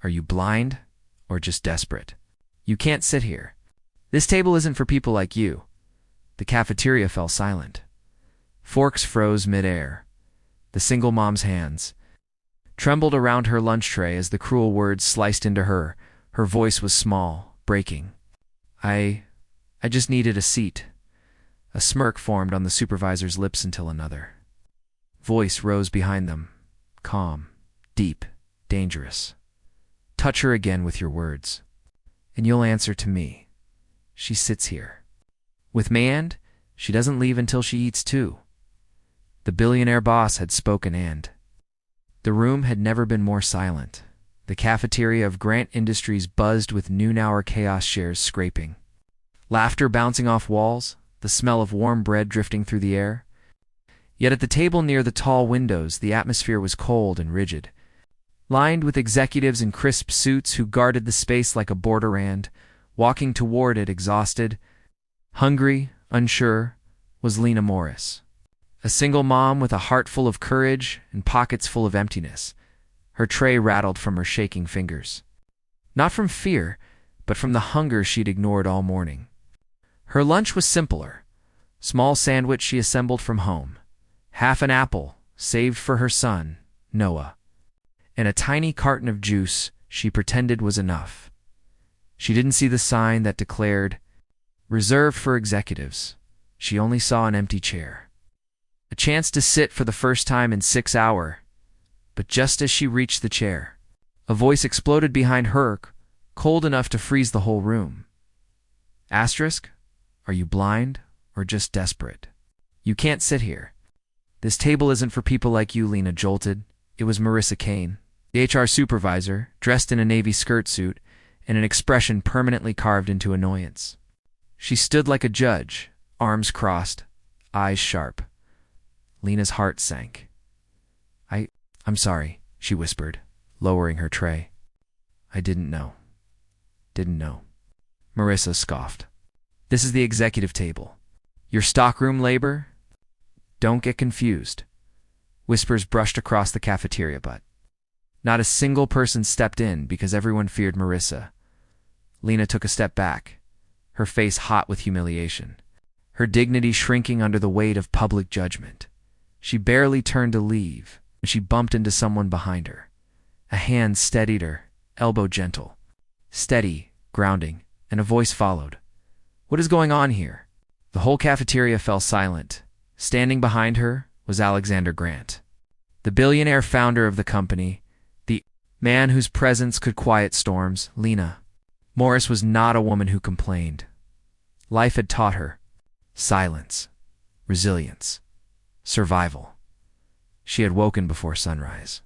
Are you blind or just desperate? You can't sit here. This table isn't for people like you. The cafeteria fell silent. Forks froze mid-air. The single mom's hands trembled around her lunch tray as the cruel words sliced into her. Her voice was small, breaking. I just needed a seat. A smirk formed on the supervisor's lips until another voice rose behind them, calm, deep, dangerous. Touch her again with your words, and you'll answer to me. She sits here. With me, and she doesn't leave until she eats too. The billionaire boss had spoken, and the room had never been more silent. The cafeteria of Grant Industries buzzed with noon-hour chaos shares scraping. Laughter bouncing off walls, the smell of warm bread drifting through the air. Yet at the table near the tall windows, the atmosphere was cold and rigid, lined with executives in crisp suits who guarded the space like a border and, walking toward it exhausted, hungry, unsure, was Lena Morris. A single mom with a heart full of courage and pockets full of emptiness. Her tray rattled from her shaking fingers. Not from fear, but from the hunger she'd ignored all morning. Her lunch was simpler. Small sandwich she assembled from home. Half an apple, saved for her son, Noah. And a tiny carton of juice she pretended was enough. She didn't see the sign that declared, "Reserved for executives." She only saw an empty chair. A chance to sit for the first time in 6 hours. But just as she reached the chair, a voice exploded behind her, cold enough to freeze the whole room. Asterisk, are you blind or just desperate? You can't sit here. This table isn't for people like you, Lena jolted. It was Marissa Kane, the HR supervisor, dressed in a navy skirt suit and an expression permanently carved into annoyance. She stood like a judge, arms crossed, eyes sharp. Lena's heart sank. I'm sorry, she whispered, lowering her tray. I didn't know. Didn't know. Marissa scoffed. This is the executive table. Your stockroom labor? Don't get confused. Whispers brushed across the cafeteria, but not a single person stepped in because everyone feared Marissa. Lena took a step back, her face hot with humiliation, her dignity shrinking under the weight of public judgment. She barely turned to leave when she bumped into someone behind her. A hand steadied her, elbow gentle. Steady, grounding, and a voice followed. What is going on here? The whole cafeteria fell silent. Standing behind her was Alexander Grant, the billionaire founder of the company, the man whose presence could quiet storms. Lena Morris was not a woman who complained. Life had taught her silence, resilience, survival. She had woken before sunrise,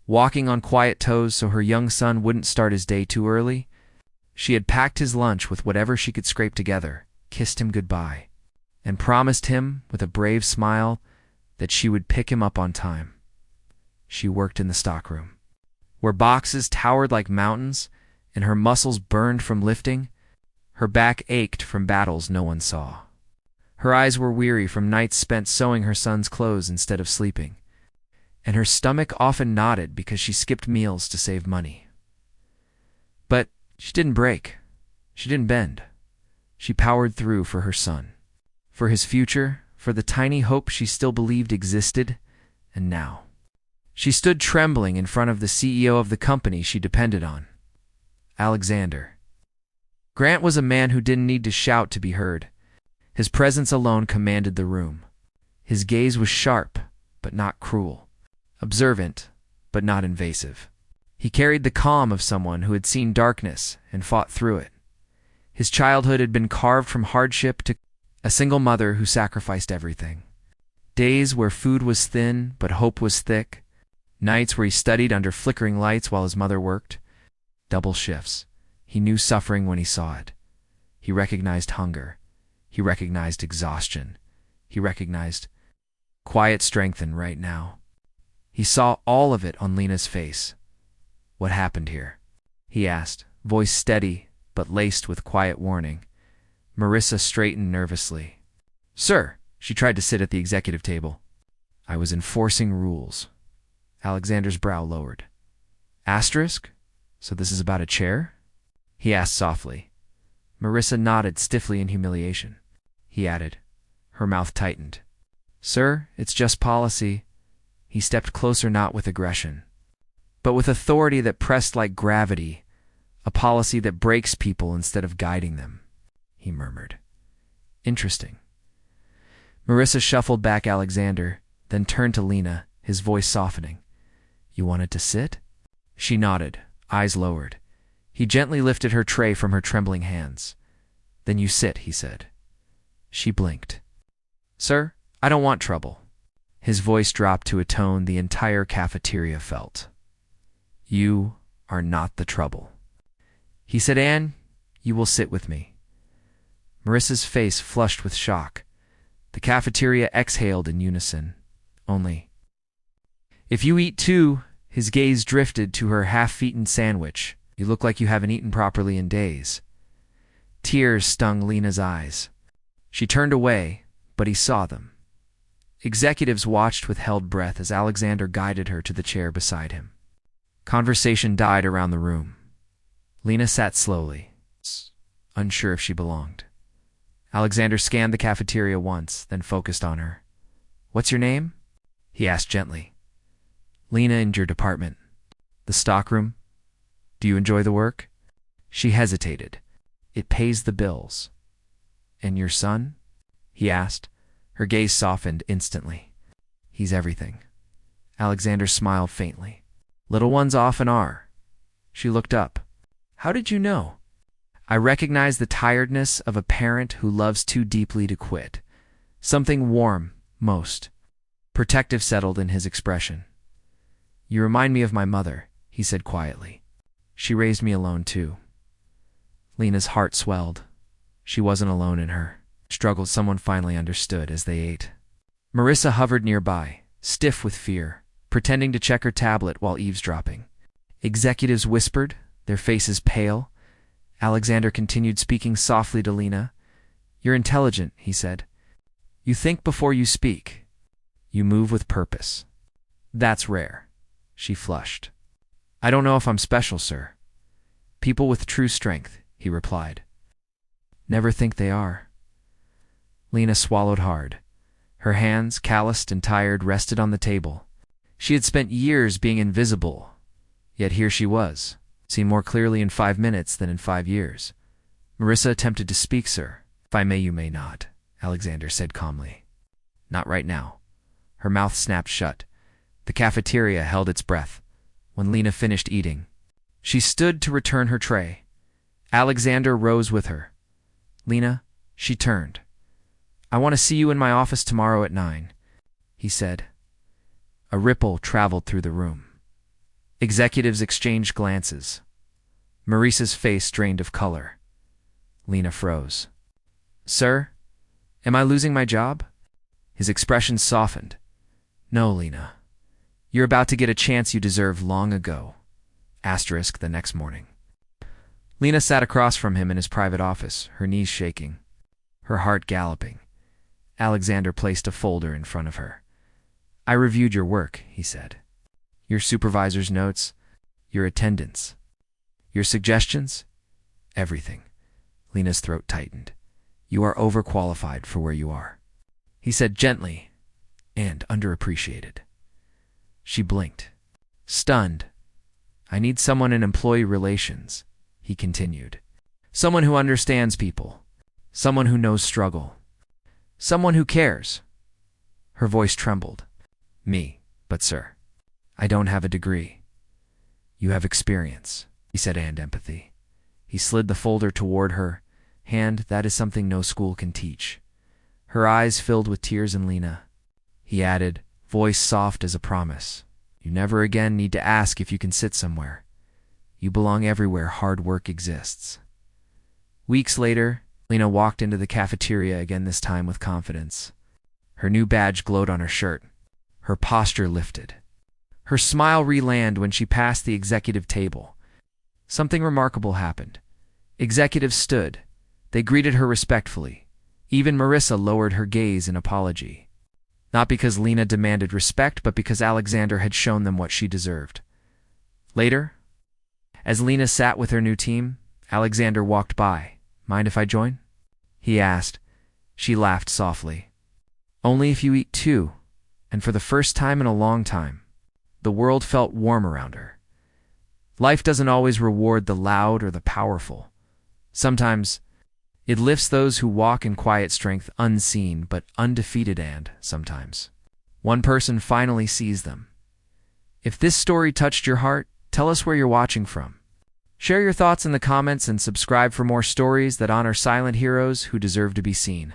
walking on quiet toes so her young son wouldn't start his day too early. She had packed his lunch with whatever she could scrape together, kissed him goodbye, and promised him, with a brave smile, that she would pick him up on time. She worked in the stockroom, where boxes towered like mountains and her muscles burned from lifting. Her back ached from battles no one saw. Her eyes were weary from nights spent sewing her son's clothes instead of sleeping, and her stomach often knotted because she skipped meals to save money. But she didn't break. She didn't bend. She powered through for her son, for his future, for the tiny hope she still believed existed, and now she stood trembling in front of the CEO of the company she depended on, Alexander. Grant was a man who didn't need to shout to be heard. His presence alone commanded the room. His gaze was sharp, but not cruel, observant, but not invasive. He carried the calm of someone who had seen darkness and fought through it. His childhood had been carved from hardship to a single mother who sacrificed everything. Days where food was thin but hope was thick. Nights where he studied under flickering lights while his mother worked. Double shifts. He knew suffering when he saw it. He recognized hunger. He recognized exhaustion. He recognized quiet strength, and right now, he saw all of it on Lena's face. What happened here? He asked, voice steady but laced with quiet warning. Marissa straightened nervously. Sir, she tried to sit at the executive table. I was enforcing rules. Alexander's brow lowered. Asterisk? So this is about a chair? He asked softly. Marissa nodded stiffly in humiliation. He added. Her mouth tightened. Sir, it's just policy. He stepped closer, not with aggression, but with authority that pressed like gravity, a policy that breaks people instead of guiding them, he murmured. Interesting. Marissa shuffled back Alexander, then turned to Lena, his voice softening. You wanted to sit? She nodded, eyes lowered. He gently lifted her tray from her trembling hands. Then you sit, he said. She blinked. Sir, I don't want trouble. His voice dropped to a tone the entire cafeteria felt. You are not the trouble. He said, Anne, you will sit with me. Marissa's face flushed with shock. The cafeteria exhaled in unison. Only. If you eat too, his gaze drifted to her half-eaten sandwich. You look like you haven't eaten properly in days. Tears stung Lena's eyes. She turned away, but he saw them. Executives watched with held breath as Alexander guided her to the chair beside him. Conversation died around the room. Lena sat slowly, unsure if she belonged. Alexander scanned the cafeteria once, then focused on her. What's your name? He asked gently. Lena, in your department. The stockroom? Do you enjoy the work? She hesitated. It pays the bills. And your son? He asked. Her gaze softened instantly. He's everything. Alexander smiled faintly. Little ones often are. She looked up. How did you know? I recognize the tiredness of a parent who loves too deeply to quit. Something warm, most. Protective settled in his expression. You remind me of my mother, he said quietly. She raised me alone too. Lena's heart swelled. She wasn't alone in her struggle. Someone finally understood as they ate. Marissa hovered nearby, stiff with fear, pretending to check her tablet while eavesdropping. Executives whispered, their faces pale. Alexander continued speaking softly to Lena. You're intelligent, he said. You think before you speak. You move with purpose. That's rare. She flushed. I don't know if I'm special, sir. People with true strength, he replied. Never think they are. Lena swallowed hard. Her hands, calloused and tired, rested on the table. She had spent years being invisible, yet here she was, seen more clearly in 5 minutes than in 5 years. Marissa attempted to speak, sir. If I may, you may not, Alexander said calmly. Not right now. Her mouth snapped shut. The cafeteria held its breath. When Lena finished eating, she stood to return her tray. Alexander rose with her. Lena, she turned. I want to see you in my office tomorrow at 9, he said. A ripple traveled through the room. Executives exchanged glances. Marissa's face drained of color. Lena froze. Sir, am I losing my job? His expression softened. No, Lena. You're about to get a chance you deserved long ago. Asterisk the next morning. Lena sat across from him in his private office, her knees shaking, her heart galloping. Alexander placed a folder in front of her. I reviewed your work, he said. Your supervisor's notes, your attendance, your suggestions, everything. Lena's throat tightened. You are overqualified for where you are, he said gently, and underappreciated. She blinked, stunned. I need someone in employee relations, he continued. Someone who understands people, someone who knows struggle, someone who cares. Her voice trembled. Me, but sir, I don't have a degree. You have experience, he said, and empathy. He slid the folder toward her hand. That is something no school can teach. Her eyes filled with tears. And Lena, he added, voice soft as a promise. You never again need to ask if you can sit somewhere. You belong everywhere hard work exists. Weeks later, Lena walked into the cafeteria again, this time with confidence. Her new badge glowed on her shirt. Her posture lifted. Her smile re-landed when she passed the executive table. Something remarkable happened. Executives stood. They greeted her respectfully. Even Marissa lowered her gaze in apology. Not because Lena demanded respect, but because Alexander had shown them what she deserved. Later, As Lena sat with her new team, Alexander walked by. "Mind if I join?" he asked. She laughed softly. "Only if you eat too." And for the first time in a long time, the world felt warm around her. Life doesn't always reward the loud or the powerful. Sometimes it lifts those who walk in quiet strength, unseen but undefeated, and sometimes one person finally sees them. If this story touched your heart, tell us where you're watching from. Share your thoughts in the comments and subscribe for more stories that honor silent heroes who deserve to be seen.